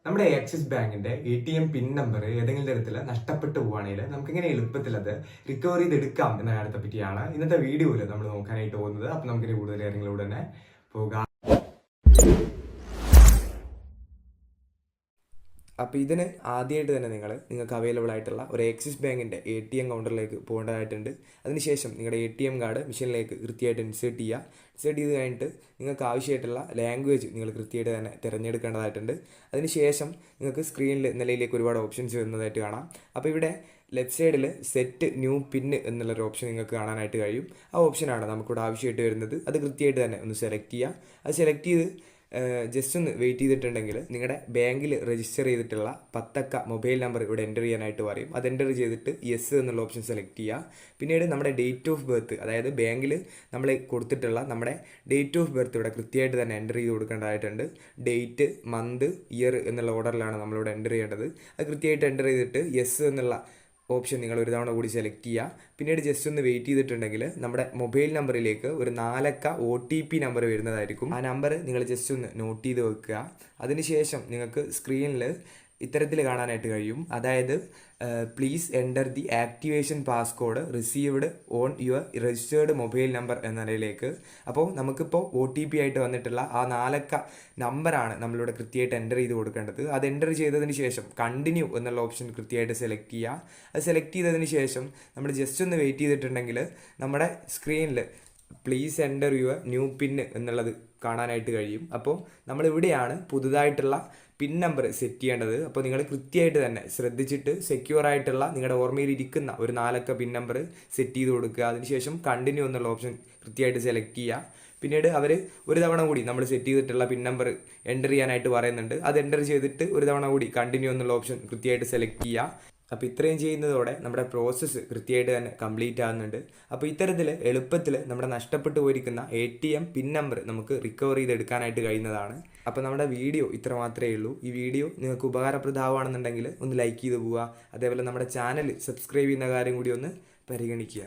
നമ്മുടെ ആക്സിസ് ബാങ്കിന്റെ ATM pin number ഏതെങ്കിലും തരത്തിൽ നഷ്ടപ്പെട്ടു പോവുകയാണെങ്കിൽ നമുക്ക് ഇങ്ങനെ എളുപ്പത്തിൽ അത് റിക്കവർ ചെയ്തെടുക്കാം എന്ന കാര്യത്തെ പറ്റിയാണ് ഇന്നത്തെ വീഡിയോയിൽ നമ്മൾ നോക്കാനായിട്ട് പോകുന്നത്. അപ്പൊ നമുക്ക് കൂടുതൽ കാര്യങ്ങളിലൂടെ തന്നെ പോകാം. അപ്പോൾ ഇതിന് ആദ്യമായിട്ട് തന്നെ നിങ്ങൾക്ക് അവൈലബിൾ ആയിട്ടുള്ള ഒരു ആക്സിസ് ബാങ്കിൻ്റെ ATM കൗണ്ടറിലേക്ക് പോകേണ്ടതായിട്ടുണ്ട്. അതിനുശേഷം നിങ്ങളുടെ ATM കാർഡ് മെഷീനിലേക്ക് കൃത്യമായിട്ട് ഇൻസേർട്ട് ചെയ്യുക. ഇൻസേർട്ട് ചെയ്ത് കഴിഞ്ഞിട്ട് നിങ്ങൾക്ക് ആവശ്യമായിട്ടുള്ള ലാംഗ്വേജ് നിങ്ങൾ കൃത്യമായിട്ട് തന്നെ തിരഞ്ഞെടുക്കേണ്ടതായിട്ടുണ്ട്. അതിനുശേഷം നിങ്ങൾക്ക് സ്ക്രീനിൽ നിലയിലേക്ക് ഒരുപാട് ഓപ്ഷൻസ് വരുന്നതായിട്ട് കാണാം. അപ്പോൾ ഇവിടെ ലെഫ്റ്റ് സൈഡിൽ സെറ്റ് ന്യൂ പിന്ന് എന്നുള്ളൊരു ഓപ്ഷൻ നിങ്ങൾക്ക് കാണാനായിട്ട് കഴിയും. ആ ഓപ്ഷനാണ് നമുക്കിവിടെ ആവശ്യമായിട്ട് വരുന്നത്. അത് കൃത്യമായിട്ട് തന്നെ ഒന്ന് സെലക്ട് ചെയ്യുക. അത് സെലക്ട് ചെയ്ത് ജസ്റ്റ് ഒന്ന് വെയിറ്റ് ചെയ്തിട്ടുണ്ടെങ്കിൽ നിങ്ങളുടെ ബാങ്കിൽ രജിസ്റ്റർ ചെയ്തിട്ടുള്ള 10 അക്ക മൊബൈൽ നമ്പർ ഇവിടെ എൻ്റർ ചെയ്യാനായിട്ട് പറയും. അത് എൻ്റർ ചെയ്തിട്ട് യെസ് എന്നുള്ള ഓപ്ഷൻ സെലക്ട് ചെയ്യുക. പിന്നീട് നമ്മുടെ ഡേറ്റ് ഓഫ് ബർത്ത്, അതായത് ബാങ്കിൽ നമ്മൾ കൊടുത്തിട്ടുള്ള നമ്മുടെ ഡേറ്റ് ഓഫ് ബർത്ത് ഇവിടെ കൃത്യമായിട്ട് തന്നെ എൻ്റർ ചെയ്ത് കൊടുക്കേണ്ടതായിട്ടുണ്ട്. ഡേറ്റ്, മന്ത്, ഇയർ എന്നുള്ള ഓർഡറിലാണ് നമ്മളിവിടെ എൻ്റർ ചെയ്യേണ്ടത്. അത് കൃത്യമായിട്ട് എൻ്റർ ചെയ്തിട്ട് യെസ് എന്നുള്ള ഓപ്ഷൻ നിങ്ങൾ ഒരു തവണ കൂടി സെലക്ട് ചെയ്യുക. പിന്നീട് ജസ്റ്റ് ഒന്ന് വെയിറ്റ് ചെയ്തിട്ടുണ്ടെങ്കിൽ നമ്മുടെ മൊബൈൽ നമ്പറിലേക്ക് ഒരു 4 അക്ക OTP നമ്പർ വരുന്നതായിരിക്കും. ആ നമ്പർ നിങ്ങൾ ജസ്റ്റ് ഒന്ന് നോട്ട് ചെയ്ത് വെക്കുക. അതിനുശേഷം നിങ്ങൾക്ക് സ്ക്രീനിൽ ഇത്തരത്തിൽ കാണാനായിട്ട് കഴിയും. അതായത് please enter the activation passcode received on your registered mobile number എന്ന നിലയിലേക്ക്. അപ്പോൾ നമുക്കിപ്പോൾ OTP ആയിട്ട് വന്നിട്ടുള്ള ആ 4 അക്ക നമ്പറാണ് നമ്മളിവിടെ കൃത്യമായിട്ട് എൻ്റർ ചെയ്ത് കൊടുക്കേണ്ടത്. അത് എൻ്റർ ചെയ്തതിന് ശേഷം കണ്ടിന്യൂ എന്നുള്ള ഓപ്ഷൻ കൃത്യമായിട്ട് സെലക്ട് ചെയ്യുക. അത് സെലക്ട് ചെയ്തതിന് ശേഷം നമ്മൾ ജസ്റ്റ് ഒന്ന് വെയിറ്റ് ചെയ്തിട്ടുണ്ടെങ്കിൽ നമ്മുടെ സ്ക്രീനിൽ പ്ലീസ് എൻ്റർ യുവർ ന്യൂ പിൻ എന്നുള്ളത് കാണാനായിട്ട് കഴിയും. അപ്പോൾ നമ്മളിവിടെയാണ് പുതുതായിട്ടുള്ള പിൻ നമ്പർ സെറ്റ് ചെയ്യേണ്ടത്. അപ്പോൾ നിങ്ങൾ കൃത്യമായിട്ട് തന്നെ ശ്രദ്ധിച്ചിട്ട് സെക്യൂർ ആയിട്ടുള്ള നിങ്ങളുടെ ഓർമ്മയിൽ ഇരിക്കുന്ന ഒരു 4 അക്ക പിൻ നമ്പർ സെറ്റ് ചെയ്ത് കൊടുക്കുക. അതിനുശേഷം കണ്ടിന്യൂ എന്നുള്ള ഓപ്ഷൻ കൃത്യമായിട്ട് സെലക്ട് ചെയ്യുക. പിന്നീട് അവർ ഒരു തവണ കൂടി നമ്മൾ സെറ്റ് ചെയ്തിട്ടുള്ള പിൻ നമ്പർ എൻ്റർ ചെയ്യാനായിട്ട് പറയുന്നുണ്ട്. അത് എൻ്റർ ചെയ്തിട്ട് ഒരു തവണ കൂടി കണ്ടിന്യൂ എന്നുള്ള ഓപ്ഷൻ കൃത്യമായിട്ട് സെലക്ട് ചെയ്യുക. അപ്പോൾ ഇത്രയും ചെയ്യുന്നതോടെ നമ്മുടെ പ്രോസസ്സ് കൃത്യമായിട്ട് തന്നെ കംപ്ലീറ്റ് ആകുന്നുണ്ട്. അപ്പോൾ ഇത്തരത്തിൽ എളുപ്പത്തിൽ നമ്മുടെ നഷ്ടപ്പെട്ടു പോയിരിക്കുന്ന ATM പിൻ നമ്പർ നമുക്ക് റിക്കവർ ചെയ്തെടുക്കാനായിട്ട് കഴിയുന്നതാണ്. അപ്പോൾ നമ്മുടെ വീഡിയോ ഇത്ര മാത്രമേ ഉള്ളൂ. ഈ വീഡിയോ നിങ്ങൾക്ക് ഉപകാരപ്രദമാണെന്നുണ്ടെങ്കിൽ ഒന്ന് ലൈക്ക് ചെയ്ത് പോവുക. അതേപോലെ നമ്മുടെ ചാനൽ സബ്സ്ക്രൈബ് ചെയ്യുന്ന കാര്യം കൂടി ഒന്ന് പരിഗണിക്കുക.